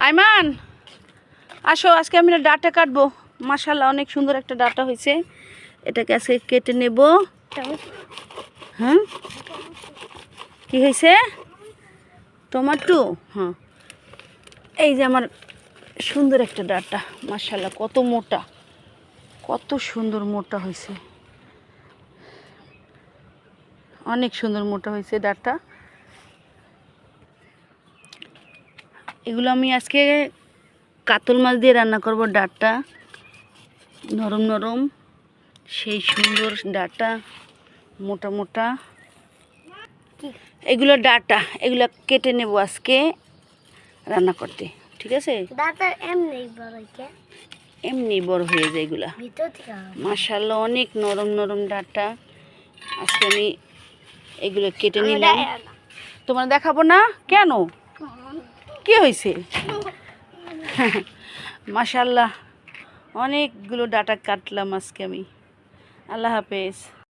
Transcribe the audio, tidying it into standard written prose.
আইমান আসো, আজকে আমি ডাটা কাটবো। মাশাআল্লাহ অনেক সুন্দর একটা ডাটা হয়েছে, এটাকে আজকে কেটে নেব। হ্যাঁ কি হয়েছে? টমেটো? হ্যাঁ, এই যে আমার সুন্দর একটা ডাটা, মাশাআল্লাহ কত মোটা, কত সুন্দর মোটা হয়েছে, অনেক সুন্দর মোটা হয়েছে ডাটা। এগুলো আমি আজকে কাতল মাছ দিয়ে রান্না করব। ডাটা নরম নরম, সেই সুন্দর ডাটা, মোটা মোটা। এগুলো ডাটা, এগুলো কেটে নেব আজকে রান্না করতে, ঠিক আছে? ডাটা এমনি বড় কে? এমনি বড় হয়ে যায় এগুলা। মাশাআল্লাহ অনেক নরম নরম ডাটা। আজকে আমি এগুলো কেটে নিলাম। তোমার দেখাবো না কেন? কি হয়েছে? মাশাআল্লাহ অনেকগুলো ডাটা কাটলাম আজকে আমি। আল্লাহ হাফেজ।